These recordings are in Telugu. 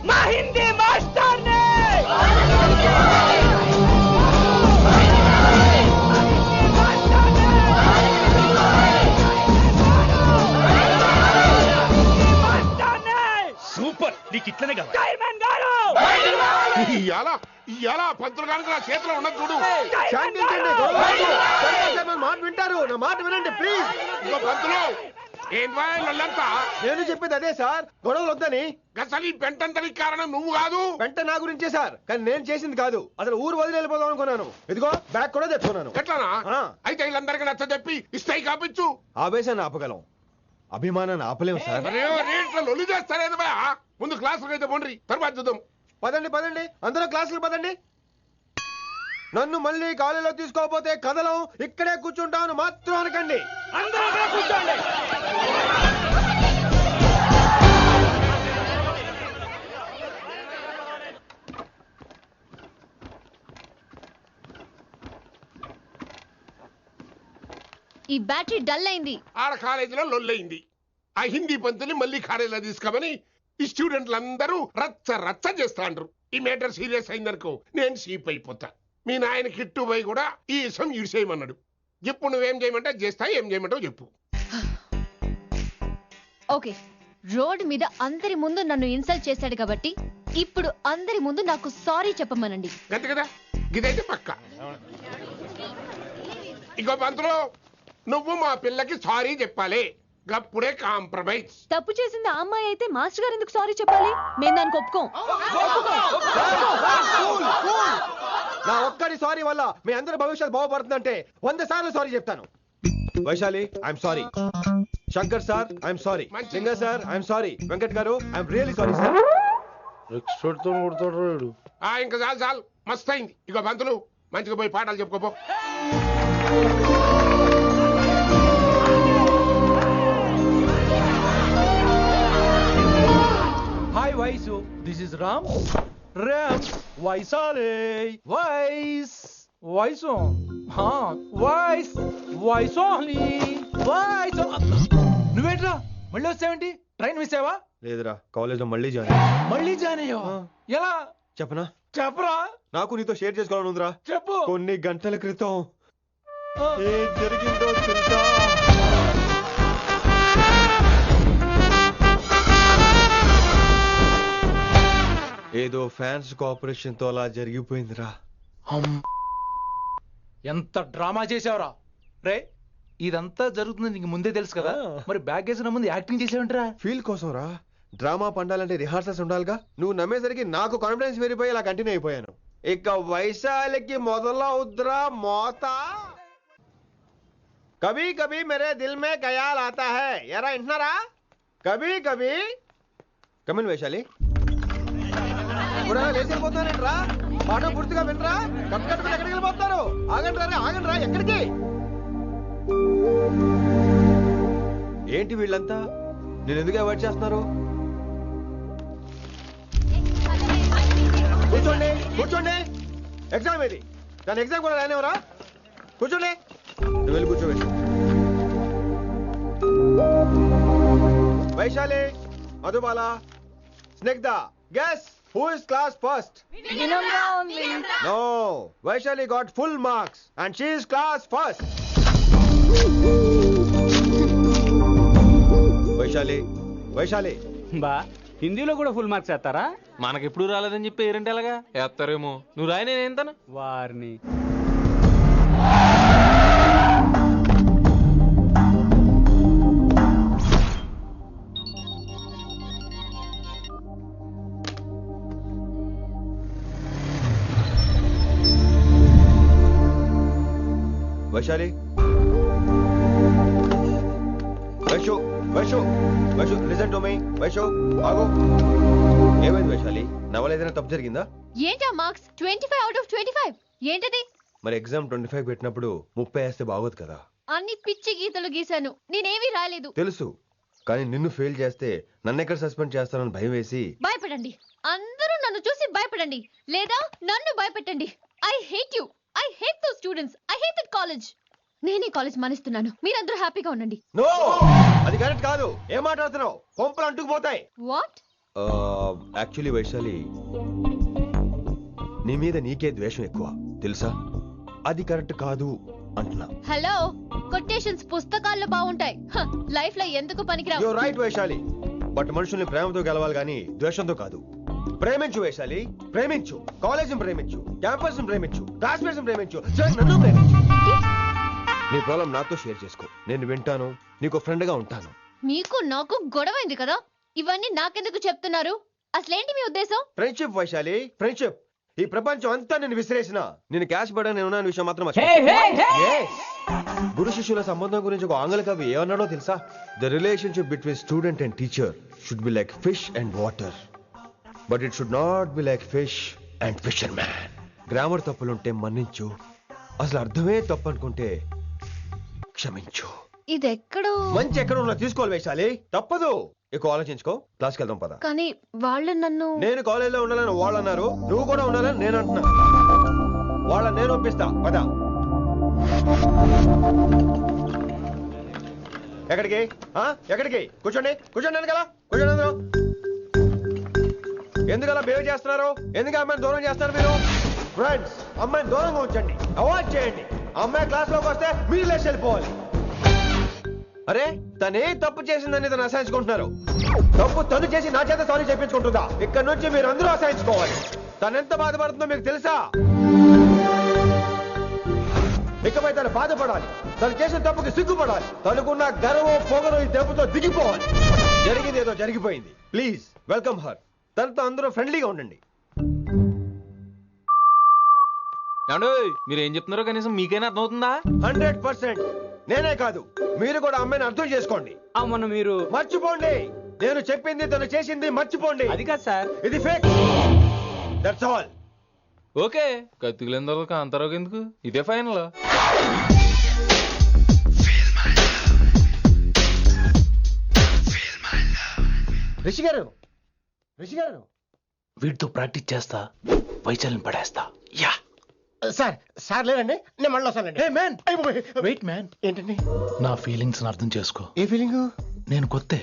మా హిందీ మాస్టర్ని సూపర్. నీకు ఇట్లనే కావాలి. ఇవాళ పంతులు గారికి నా చేతిలో ఉన్నది చూడు. మాట వింటారు, నా మాట వినండి ప్లీజ్. ఇగో పంతులు, ఏంటంతా? నేను చెప్పేది అదే సార్, గొడవలు వద్దని. అసలు ఈ పెంటంతరికి కారణం నువ్వు కాదు. పెంట నా గురించే సార్, కానీ నేను చేసింది కాదు. అసలు ఊరు వదిలి వెళ్ళిపోదాం అనుకున్నాను. ఇదిగో బ్యాగ్ కూడా తెచ్చుకున్నాను. ఎట్లానా? అయితే వీళ్ళందరికీ నచ్చ చెప్పి ఇస్తాయి కాపించు. ఆవేశాన్ని ఆపగలం, అభిమానాన్ని ఆపలేము సార్. లొల్లి చేస్తారేది బా. ముందు క్లాసులకు అయితే పోండి, తర్వాత చూద్దాం. పదండి పదండి, అందరూ క్లాసులకు పదండి. నన్ను మళ్ళీ కాలేజీలో తీసుకోకపోతే కదలం, ఇక్కడే కూర్చుంటాను మాత్రం అనకండి. అందరూ ఇక్కడ కూర్చోండి. ఈ బ్యాటరీ డల్ అయింది. ఆడ కాలేజీలో లొల్లయింది. ఆ హిందీ పంతుని మళ్ళీ కాలేజీలో తీసుకోమని ఈ స్టూడెంట్లందరూ రచ్చ రచ్చ చేస్తాండ్రు. ఈ మేటర్ సీరియస్ అయిందనుకో నేను షీప్ అయిపోతా. మీ నాయన కిట్టు పోయి కూడా ఈ విషయం ఇడిసేయమన్నాడు. ఇప్పుడు నువ్వేం చేయమంటే చేస్తా, ఏం చేయమంటావు చెప్పు. ఓకే, రోడ్ మీద అందరి ముందు నన్ను ఇన్సల్ట్ చేశాడు కాబట్టి ఇప్పుడు అందరి ముందు నాకు సారీ చెప్పమనండి. గంతే కదా, ఇదైతే పక్క. ఇంకో పంతులు, నువ్వు మా పిల్లకి సారీ చెప్పాలి. గప్పుడే కాంప్రమైజ్. తప్పు చేసింది ఆ అమ్మాయి అయితే మాస్టర్ గారు ఎందుకు సారీ చెప్పాలి? మేము దానికి ఒప్పుకోం. నా ఒక్కడి సారీ వల్ల మీ అందరి భవిష్యత్తు బాగుపడుతుందంటే 100 సార్లు సారీ చెప్తాను. Vaishali, I'm sorry. Shankar sir, I'm sorry. లింగ సార్, ఐఎమ్ సారీ. వెంకట్ గారు, ఐఎమ్ రియల్లీ సారీ సార్. ఇంకా చాలు చాలు, మస్తు అయింది. ఇగో పంతులు, మంచిగా పోయి పాఠాలు చెప్పుకోపో. Hi Vaisu, this is Ram. Ram వైసాలే. వైస్ వైసు వైస్ వైసోహ్లీ వైస్. నువ్వేంట్రా మళ్ళీ వచ్చావేంటి? ట్రైన్ మిస్ అయ్యావా? లేదురా, కాలేజ్ లో మళ్ళీ జాయిన్. మళ్ళీ జాయిన్ అయ్యావా? ఎలా చెప్పనా? చెప్పరా. నాకు నీతో షేర్ చేసుకోవాలని ఉందిరా. చెప్పు. కొన్ని గంటల క్రితం ఏం జరిగిందో తెలుసా? ఏదో ఫ్యాన్స్ కోఆపరేషన్ తో అలా జరిగిపోయిందిరా. ఎంత డ్రామా చేసావురా రే. ఇదంతా జరుగుతుంది నీకు ముందే తెలుసు కదా, మరి బ్యాగ్ వేసిన ముందు యాక్టింగ్ చేసావంటరా? ఫీల్ కోసం రా. డ్రామా పండాలంటే రిహార్సల్స్ ఉండాలిగా. నువ్వు నమ్మేసరికి నాకు కాన్ఫిడెన్స్ పెరిగిపోయి అలా కంటిన్యూ అయిపోయాను. ఇక వైశాలికి మొదలవుద్రా మోత. కభీ కభీ మేరే దిల్ మే ఖయాల్ ఆతా హై. ఎరా వింటున్నారా? కభీ కభీ. కమిన్ వైశాలి. లేచిపోతున్నారంట్రా, పాఠం పూర్తిగా వినరా? కట్టుకట్టుకుని ఎక్కడికి వెళ్ళిపోతున్నారు? ఆగండి ఆగండి రా. ఎక్కడికి? ఏంటి వీళ్ళంతా నేను ఎందుకు అవాయిడ్ చేస్తున్నారు? కూర్చోండి కూర్చోండి. ఎగ్జామ్ ఏది? దాని ఎగ్జామ్ కూడా రానివరా? కూర్చోండి. నువ్వు వెళ్ళి కూర్చోబెట్టి. Vaishali, Madhubala, Snigdha, guess who is class first? No, Vaishali got full marks and she is class first. Vaishali బా, హిందీలో కూడా ఫుల్ మార్క్స్ వేస్తారా? మనకెప్పుడు రాలేదని చెప్పి ఏరంటే ఎలాగా వేస్తారేమో. నువ్వు రాయి, నేను ఏంతాను వారిని. Vaishali, Vaishu listen to me. Vaishu ఆగు. ఏమైంది వైశాలి? నా వల్ల ఏదైనా తప్పు జరిగిందా? ఏంటా మార్క్స్? 25 out of 25 ఏంటది? మరి ఎగ్జామ్ 25 పెట్టినప్పుడు 30 వేస్తే బాగోదు కదా. అన్ని పిచ్చి గీతలు గీశాను, నేనేమీ రాలేదు. తెలుసు, కానీ నిన్ను ఫెయిల్ చేస్తే నన్ను ఎక్కడ సస్పెండ్ చేస్తానని భయం వేసి. భయపడండి, అందరూ నన్ను చూసి భయపడండి, లేదా నన్ను భయపెట్టండి. I hate you. I hate those students. I hate that college. నేనే కాలేజ్ మానేస్తున్నాను. మీరందరూ హ్యాపీగా ఉండండి. నో, అది కరెక్ట్ కాదు. ఏం మాట్లాడుతున్నావు? కొంపలు అంటుకుపోతాయి. వాట్? యాక్చువల్లీ వైశాలి, నీ మీద నీకే ద్వేషం ఎక్కువ తెలుసా? అది కరెక్ట్ కాదు అంటున్నా. హలో, కొటేషన్స్ పుస్తకాల్లో బాగుంటాయి, లైఫ్ లో ఎందుకు పనికిరావు. యు రైట్ వైశాలి, బట్ మనుషుల్ని ప్రేమతో గెలవాలి కానీ ద్వేషంతో కాదు. ప్రేమించు వైశాలి, ప్రేమించు. కాలేజ్ ప్రేమించు, క్యాంపస్ ప్రేమించు, క్లాస్మేట్స్ ప్రేమించు, నన్ను ప్రేమించు. నీ ప్రాబ్లం నాతో షేర్ చేసుకో, నేను వింటాను, నీకు ఫ్రెండ్ గా ఉంటాను. మీకు నాకు గొడవైంది కదా, ఇవన్నీ నాకెందుకు చెప్తున్నారు? అసలేంటి మీ ఉద్దేశం? Friendship Vaishali, friendship. ఈ ప్రపంచం అంతా నేను విసిరేసిన నేను క్యాష్ పడా నేను ఉన్న విషయం మాత్రం గురు శిష్యుల సంబంధం గురించి ఒక ఆంగ్ల కవి ఏమన్నాడో తెలుసా? The relationship between student and teacher should be like fish and water, but it should not be like fish and fisherman. Grammar తప్పులుంటే మన్నించు, అసలు అర్థమే తప్పు అనుకుంటే క్షమించు. ఇది ఎక్కడో మంచి ఎక్కడ ఉన్నా తీసుకోవాలి వైశాలి, తప్పదు. ఎక్కువ ఆలోచించుకో, క్లాస్కి వెళ్దాం పద. కానీ వాళ్ళు నన్ను నేను కాలేజీలో ఉండాలని వాళ్ళు అన్నారు, నువ్వు కూడా ఉండాలని నేను అంటున్నా. వాళ్ళని నేను ఒప్పిస్తా, పద. ఎక్కడికి ఎక్కడికి? కూర్చోండి కూర్చోండి, ఎందుకలా కూర్చోండి అందరూ. ఎందుకలా బిహేవ్ చేస్తున్నారు? ఎందుకు అమ్మాయిని దూరం చేస్తారు మీరు? ఫ్రెండ్స్, అమ్మాయిని దూరంగా ఉంచండి, అవాయిడ్ చేయండి. అమ్మాయి క్లాస్ లోకి వస్తే మీరు లేచి వెళ్ళిపోవాలి. అరే, తనే తప్పు చేసిందని తను అసహించుకుంటున్నారు. తప్పు తను చేసి నా చేత సారీ చెప్పించుకుంటుందా? ఇక్కడ నుంచి మీరు అందరూ అసహించుకోవాలి. తను ఎంత బాధపడుతుందో మీకు తెలుసా? ఇకపై తను బాధపడాలి, తను చేసిన తప్పుకి సిగ్గుపడాలి. తనకున్న గర్వం పొగరు ఈ దెబ్బతో దిగిపోవాలి. జరిగింది ఏదో జరిగిపోయింది. Please welcome her. తనతో అందరూ ఫ్రెండ్లీగా ఉండండి. మీరు ఏం చెప్తున్నారో కనీసం మీకైనా అర్థమవుతుందా? 100%. నేనే కాదు, మీరు కూడా అమ్మాయిని అర్థం చేసుకోండి. మొన్న మీరు మర్చిపోండి, నేను చెప్పింది తను చేసింది మర్చిపోండి. అది కాదు సార్, ఇది ఫేక్. That's all. ఓకే, కత్తిలేని తర్వాత కాంతారావు ఎందుకు? ఇదే ఫైనల్. రిషి గారు, రిషి గారు, వీటితో ప్రాక్టీస్ చేస్తా, వైశాలిని పడేస్తా. యా సార్, సార్ లేదండి, నేను మళ్ళీ వస్తానండి. వెయిట్ మ్యాన్, ఏంటండి? నా ఫీలింగ్స్ అర్థం చేసుకో. ఏ ఫీలింగ్? నేను కొత్తే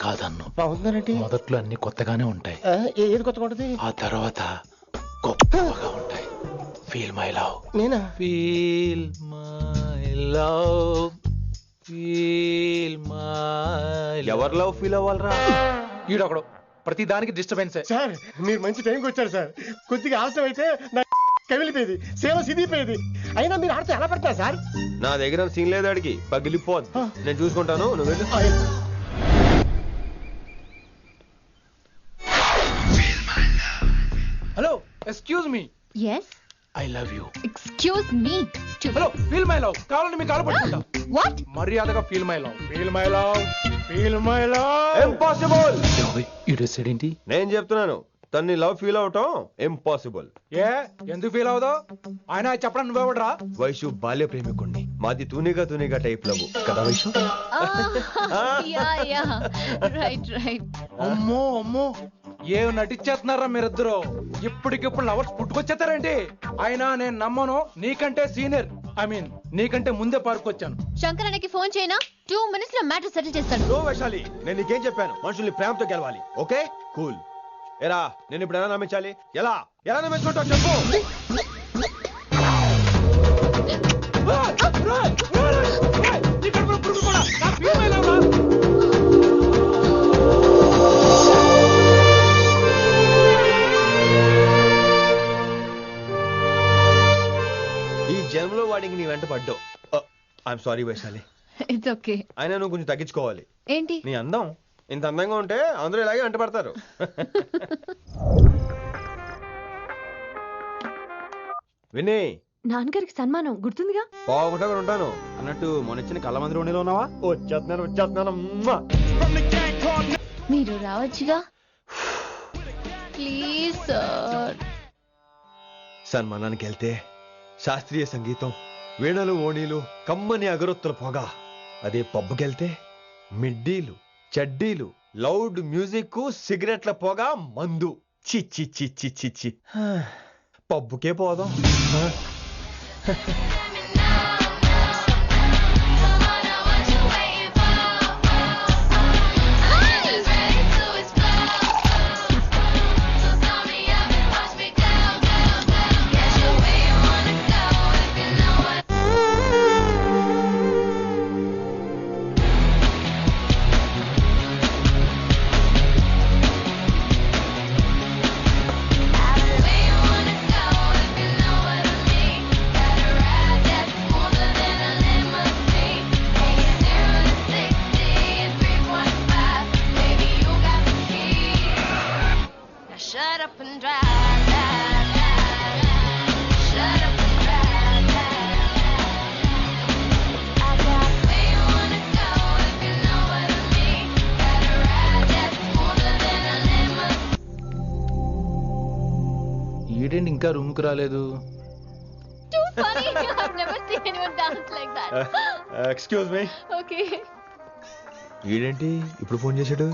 కాదన్ను. బాగుందండి. మొదట్లో అన్ని కొత్తగానే ఉంటాయి, ఏది కొత్తగా ఉంటుంది? ఆ తర్వాత గొప్పగా ఉంటాయి. Feel my love. నేనా? Feel my love, feel my. ఎవరు లవ్ ఫీల్ అవ్వాలరా? ఈడొకడు ప్రతి దానికి డిస్టర్బెన్స్. సార్, మీరు మంచి టైంకి వచ్చారు సార్. కొద్దిగా ఆలస్యం అయితే నా కమిలిపోయేది, సేవ సిదిపోయేది. అయినా మీరు ఆడితే ఎలా పడతారు సార్? నా దగ్గర సీన్ లేదు, అడిగి పగిలిపోదు. నేను చూసుకుంటాను, నువ్వు వెళ్ళు. Hello, excuse me. yes I love you. excuse me hello, feel my love. కావాలంటే మీ కాలు పట్టుకుంటా. what మర్యాదగా feel my love, feel my love, feel my love. Impossible. ఏంటి? నేను చెప్తున్నాను, తన్ని లవ్ ఫీల్ అవటం ఇంపాసిబుల్. ఏ ఎందుకు ఫీల్ అవుదో? ఆయన చెప్పడం నువ్వెవడరా? వైషు బాల్య ప్రేమికుణ్ణి, మాది తూనిగా తూనిగా టైప్ లవ్ కదా వైషు? yeah right అమ్మో అమ్మో, ఏం నటించేస్తున్నారా మీరిద్దరు? ఇప్పటికిప్పుడు లవర్స్ పుట్టుకొచ్చేస్తారేంటి? అయినా నేను నమ్మను, నీకంటే సీనియర్, ఐ మీన్ నీకంటే ముందే పార్కొచ్చాను. శంకర్ అన్నకి ఫోన్ చేయనా? 2 minutes లో మ్యాటర్ సెటిల్ చేస్తాడు. నో వైశాలి, నేను నీకేం చెప్పాను? మనుషుల్ని ప్రేమతో గెలవాలి. Okay cool. ఎరా, నేను ఇప్పుడు ఎలా నమ్మించాలి? ఎలా ఎలా నమ్మించుకుంటావు చెప్పు. ఈ జన్మలో వాడికి నీ వెంట పడ్డావు. I'm sorry Vaishali. It's okay. అయినా నువ్వు కొంచెం తగ్గించుకోవాలి. ఏంటి? నీ అందం ఇంత అందంగా ఉంటే అందరూ ఇలాగే వెంట పడతారు. విని, నాన్నగారికి సన్మానం గుర్తుందిగా? బాగుంటా కూడా ఉంటాను అన్నట్టు మొన్న కళ్ళ మంది ఉండేలో ఉన్నావా? వచ్చేస్తున్నాను. మీరు రావచ్చుగా ప్లీజ్ సార్. సన్మానానికి వెళ్తే శాస్త్రీయ సంగీతం, వీణలు ఓణీలు, కమ్మని అగరొత్తుల పొగ. అదే పబ్బుకెళ్తే మిడ్డీలు, చెడ్డీలు, లౌడ్ మ్యూజిక్, సిగరెట్ల పొగ, మందు. చిచ్చి చిచ్చి చిచ్చి, పబ్బుకే పోదాం. Shut up and drive, drive, drive, drive. Shut up and drive, drive, drive. I got where you wanna go if you know what I mean. Got a ride that's smoother than a lemon. ఈడేంటి ఇంకా రూమ్ కి రాలేదు? Too funny. I've never seen anyone dance like that. Excuse me. Okay. ఈడేంటి ఇప్పుడు ఫోన్ చేశాడు?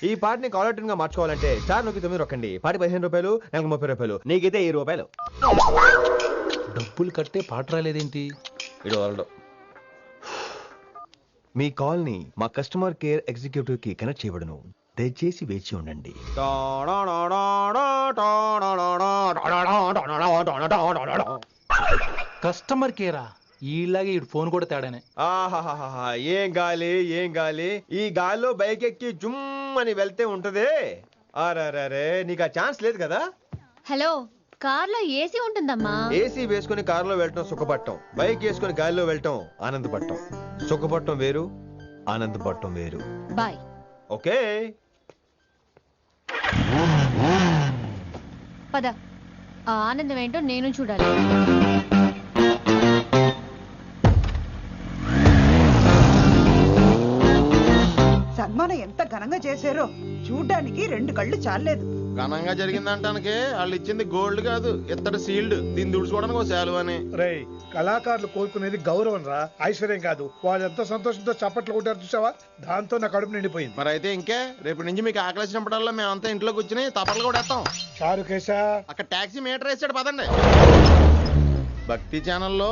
ఈ పాటని కాలర్ ట్యూన్ గా మార్చుకోవాలంటే స్టార్ నొక్కి 9 రొక్కండి. పాటి 15 రూపాయలు, నెలకు 30 రూపాయలు. నీకైతే 7 రూపాయలు. డబ్బులు కట్టే పాట రాలేదేంటి? ఇడు వదలడు. మీ కాల్ ని మా కస్టమర్ కేర్ ఎగ్జిక్యూటివ్ కి కనెక్ట్ చేయబడును. దయచేసి వేచి ఉండండి. కస్టమర్ కేరా? ఈలాగే ఇటు ఫోన్ కూడా తేడానే. ఆహాహాహా, ఏం గాలి ఏం గాలి. ఈ గాలిలో బైక్ ఎక్కి జుమ్ అని వెళ్తే ఉంటదే. అరే నీకు ఆ ఛాన్స్ లేదు కదా. హలో, కార్లో ఏసీ ఉంటుందమ్మా. ఏసీ వేసుకుని కారులో వెళ్ళటం సుఖపట్టం, బైక్ వేసుకుని గాలిలో వెళ్ళటం ఆనందపట్టం. సుఖపట్టం వేరు, ఆనందపట్టం వేరు. బాయ్. ఓకే పద, ఆ ఆనందం ఏంటో నేను చూడాలి. సన్మానం ఎంత ఘనంగా చేశారో చూడ్డానికి 2 కళ్ళు చాలేదు. ఘనంగా జరిగిందంటానికి వాళ్ళు ఇచ్చింది గోల్డ్ కాదు, ఇత్తడి సీల్డ్. దీన్ని దుడుచుకోవడానికి ఒక శాలువ అని. రేయ్, కళాకారులు కోరుకునేది గౌరవం రా, ఐశ్వర్యం కాదు. వాళ్ళు ఎంతో సంతోషంతో చప్పట్లు కొట్టారు చూసావా, దాంతో నా కడుపు నిండిపోయింది. మరి అయితే ఇంకే, రేపటి నుంచి మీకు ఆకలిసినప్పుడల్లా మేమంతా ఇంట్లో కూర్చుని తప్పట్లు కూడా వేస్తాం. చారుకేశా, అక్కడ టాక్సీ మీటర్ వేసాడు, పదండి. భక్తి ఛానల్లో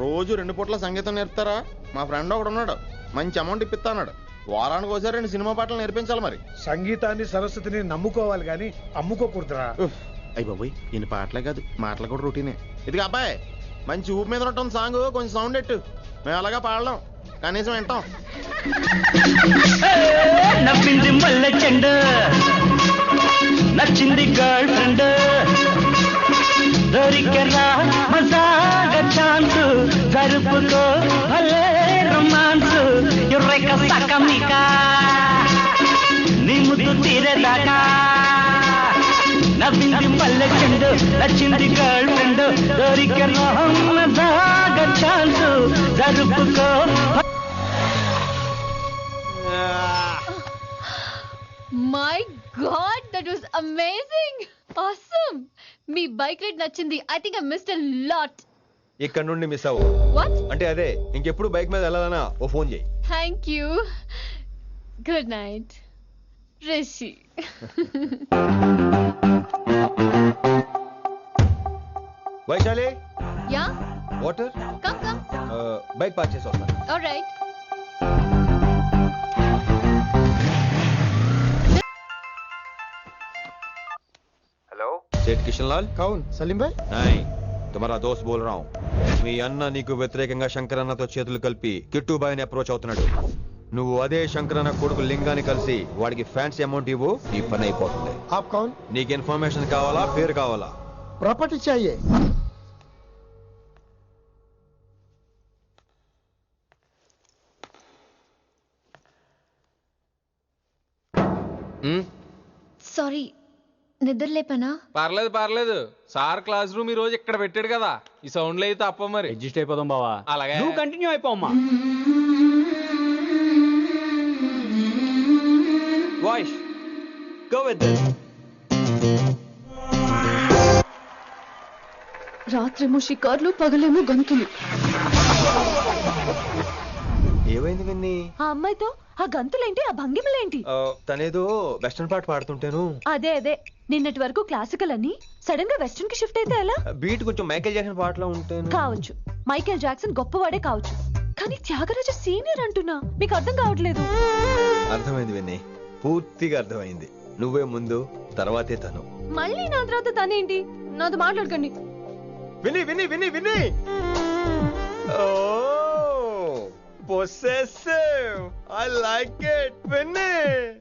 రోజు 2 పూట్ల సంగీతం నేర్పుతారా? మా ఫ్రెండ్ ఒకడు ఉన్నాడు, మంచి అమౌంట్ ఇప్పిస్తా అన్నాడు. వారానికి ఒకసారి 2 సినిమా పాటలు నేర్పించాలి. మరి సంగీతాన్ని సరస్వతిని నమ్ముకోవాలి గాని అమ్ముకోకూడదురా. అయ్యి బాబోయ్, ఈయన పాటలే కాదు మాటలు కూడా రొటీనే. ఇదిగా అబ్బాయి, మంచి ఊపు మీద ఉంటుంది సాంగ్, కొంచెం సౌండ్ ఎట్టు. మేము అలాగా పాడలేం, కనీసం వింటాం. నవ్వింది మల్లె చెండు, నచ్చింది గర్ల్ ఫ్రెండ్, దొరికెలా మజాగా ఛాన్స్, జరుపుకో భలే రొమాన్స్, ఎర్రెక సకమిక నీ ముద్దు తీరేదాకా. నవ్వింది మల్లె చెండు, నచ్చింది గర్ల్ ఫ్రెండ్, దొరికెలా మజాగా ఛాన్స్, జరుపుకో. My god, that was amazing, awesome. మీ బైక్ రైడ్ నచ్చింది. I think I missed a lot. ఇక్కడ నుండి మిస్ అవ్వు. వాట్? అంటే అదే, ఇంకెప్పుడు బైక్ మీద వెళ్ళాలన్నా ఓ ఫోన్ చేయి. Thank you. Good night Rishi. Vaishali, yeah, water. Come come. Bike park చేసి వస్తాను. ఆల్రైట్. हेलो, सेठ किशनलाल. కౌన్ సలీం భాయ్. नहीं, तुम्हारा दोस्त बोल रहा हूँ. మీ అన్న నీకు వ్యతిరేకంగా శంకరన్నతో చేతులు కలిపి కిట్టుబాయిని అప్రోచ్ అవుతున్నాడు. నువ్వు అదే శంకరన్న కొడుకు లింగాన్ని కలిసి వాడికి ఫ్యాన్సీ అమౌంట్ ఇవ్వు, నీ పని అయిపోతుంది. ఆప్ కౌన్? నీకు ఇన్ఫర్మేషన్ కావాలా, పేరు కావాలా? ప్రాపర్టీ చాహియే. సారీ, నిద్ర లేపనా? పర్లేదు పర్లేదు, సార్ క్లాస్ రూమ్ ఈ రోజు ఇక్కడ పెట్టాడు కదా, ఈ సౌండ్లు అయితే తప్ప మరి. అడ్జస్ట్ అయిపోదాం బావా. అలాగే. నువ్వు కంటిన్యూ అయిపోమ్మా. Voice go with this. రాత్రేమో షికార్లు, పగలేమో గంతులు. ఏమైంది విన్ని? ఆ అమ్మాయితో ఆ గంతులేంటి, ఆ భంగిమలేంటి? తనేదో వెస్టర్న్ పాట పాడుతుంటేను. అదే నిన్నటి వరకు క్లాసికల్ అని సడన్ గా వెస్టర్న్ కి షిఫ్ట్ అయితే ఎలా? బీట్ కొంచెం మైకేల్ జాక్సన్ పాటలో ఉంటాను. కావచ్చు, మైకేల్ జాక్సన్ గొప్పవాడే కావచ్చు, కానీ త్యాగరాజ సీనియర్ అంటున్నా. మీకు అర్థం కావట్లేదు. అర్థమైంది విన్ని, పూర్తిగా అర్థమైంది. నువ్వే ముందు, తర్వాతే తను. మళ్ళీ నా తర్వాత తనేంటి? నాతో మాట్లాడకండి. విని విని విని విని possessive. I like it. Vinny.